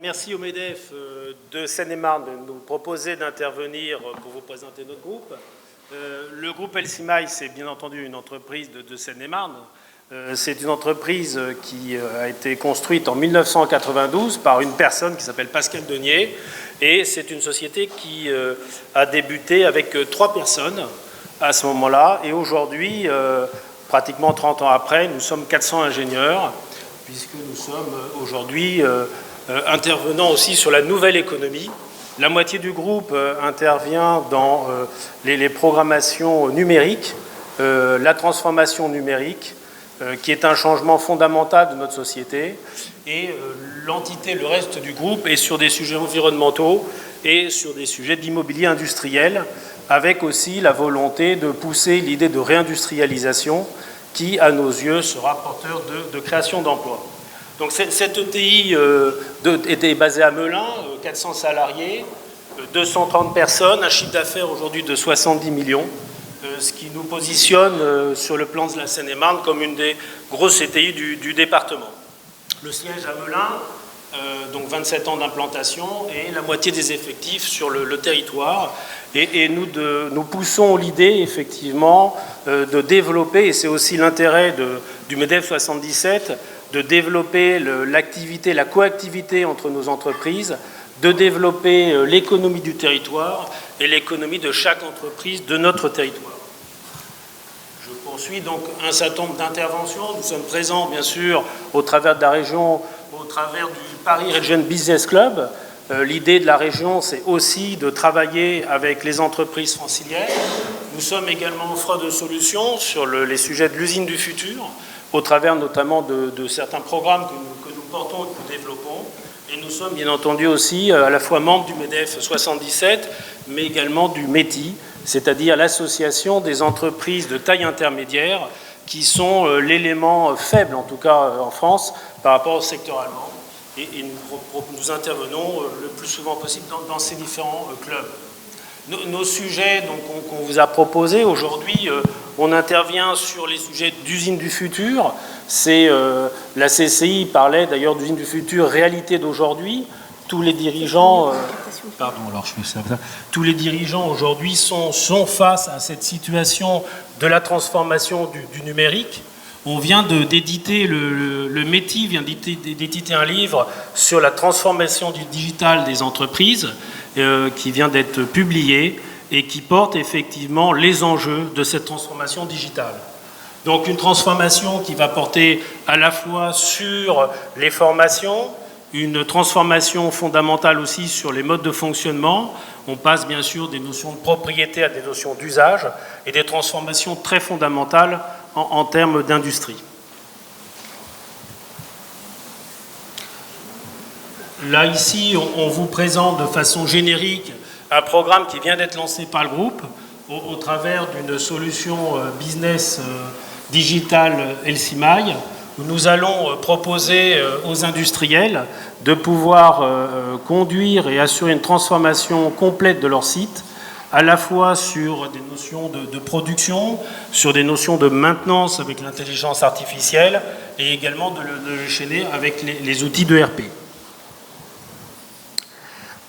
Merci au MEDEF de Seine-et-Marne de nous proposer d'intervenir pour vous présenter notre groupe. Le groupe Elsimaï, c'est bien entendu une entreprise de Seine-et-Marne. C'est une entreprise qui a été construite en 1992 par une personne qui s'appelle Pascal Denier. Et c'est une société qui a débuté avec 3 personnes à ce moment-là. Et aujourd'hui, pratiquement 30 ans après, nous sommes 400 ingénieurs, puisque nous sommes aujourd'hui intervenant aussi sur la nouvelle économie. La moitié du groupe intervient dans les programmations numériques, la transformation numérique, qui est un changement fondamental de notre société, et l'entité, le reste du groupe, est sur des sujets environnementaux et sur des sujets d'immobilier industriel, avec aussi la volonté de pousser l'idée de réindustrialisation qui, à nos yeux, sera porteur de création d'emplois. Donc cette ETI était basée à Melun, 400 salariés, 230 personnes, un chiffre d'affaires aujourd'hui de 70 millions, ce qui nous positionne sur le plan de la Seine-et-Marne comme une des grosses ETI du département. Le siège à Melun, donc 27 ans d'implantation et la moitié des effectifs sur le territoire. Et nous poussons l'idée, effectivement, de développer, et c'est aussi l'intérêt du MEDEF 77, de développer l'activité, la coactivité entre nos entreprises, de développer l'économie du territoire et l'économie de chaque entreprise de notre territoire. Je poursuis donc un certain nombre d'interventions. Nous sommes présents, bien sûr, au travers de la région, au travers du Paris Region Business Club. L'idée de la région, c'est aussi de travailler avec les entreprises franciliennes. Nous sommes également offreurs de solutions sur les sujets de l'usine du futur, au travers notamment de certains programmes que nous portons et que nous développons. Et nous sommes bien entendu aussi à la fois membres du MEDEF 77, mais également du METI, c'est-à-dire l'association des entreprises de taille intermédiaire, qui sont l'élément faible, en tout cas en France, par rapport au secteur allemand. Et nous intervenons le plus souvent possible dans ces différents clubs. Nos sujets qu'on vous a proposés aujourd'hui, on intervient sur les sujets d'usine du futur. C'est la CCI parlait d'ailleurs d'usine du futur, réalité d'aujourd'hui. Tous les dirigeants, tous les dirigeants aujourd'hui sont face à cette situation de la transformation du numérique. On vient d'éditer, le METI vient d'éditer un livre sur la transformation du digital des entreprises, qui vient d'être publié et qui porte effectivement les enjeux de cette transformation digitale. Donc une transformation qui va porter à la fois sur les formations, une transformation fondamentale aussi sur les modes de fonctionnement. On passe bien sûr des notions de propriété à des notions d'usage et des transformations très fondamentales en termes d'industrie. Là, ici, on vous présente de façon générique un programme qui vient d'être lancé par le groupe au travers d'une solution business digital Elsimaï, où nous allons proposer aux industriels de pouvoir conduire et assurer une transformation complète de leur site, à la fois sur des notions de production, sur des notions de maintenance avec l'intelligence artificielle, et également de le chaîner avec les outils d'ERP.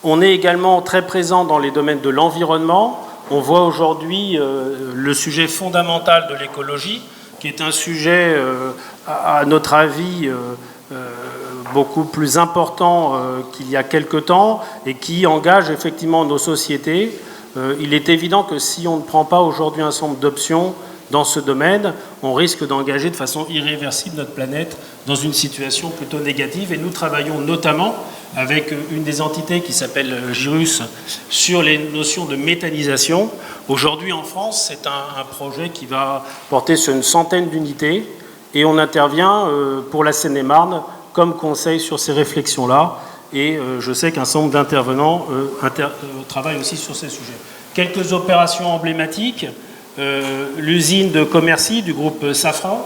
On est également très présent dans les domaines de l'environnement. On voit aujourd'hui le sujet fondamental de l'écologie, qui est un sujet, à notre avis, beaucoup plus important qu'il y a quelque temps et qui engage effectivement nos sociétés. Il est évident que si on ne prend pas aujourd'hui un certain nombre d'options dans ce domaine, on risque d'engager de façon irréversible notre planète dans une situation plutôt négative. Et nous travaillons notamment avec une des entités qui s'appelle Girus sur les notions de méthanisation. Aujourd'hui en France, c'est un projet qui va porter sur une centaine d'unités et on intervient pour la Seine-et-Marne comme conseil sur ces réflexions-là. Et je sais qu'un certain nombre d'intervenants travaillent aussi sur ces sujets. Quelques opérations emblématiques, l'usine de Commercy du groupe Safran,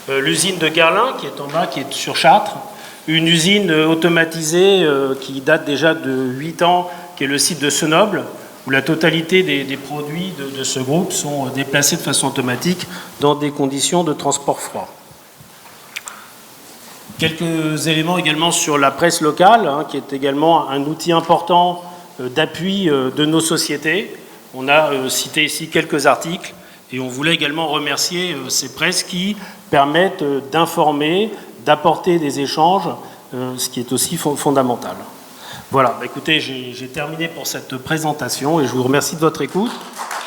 l'usine de Garlin qui est en bas, qui est sur Chartres, une usine automatisée qui date déjà de 8 ans, qui est le site de Senoble, où la totalité des produits de ce groupe sont déplacés de façon automatique dans des conditions de transport froid. Quelques éléments également sur la presse locale, hein, qui est également un outil important d'appui de nos sociétés. On a cité ici quelques articles et on voulait également remercier ces presses qui permettent d'informer, d'apporter des échanges, ce qui est aussi fondamental. Voilà, écoutez, j'ai terminé pour cette présentation et je vous remercie de votre écoute.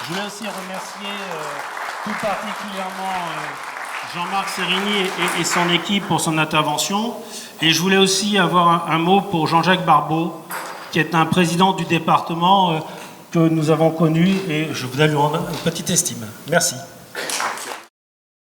Je voulais aussi remercier tout particulièrement Jean-Marc Sérigny et son équipe pour son intervention. Et je voulais aussi avoir un mot pour Jean-Jacques Barbeau, qui est un président du département que nous avons connu et je voudrais lui rendre une petite estime. Merci.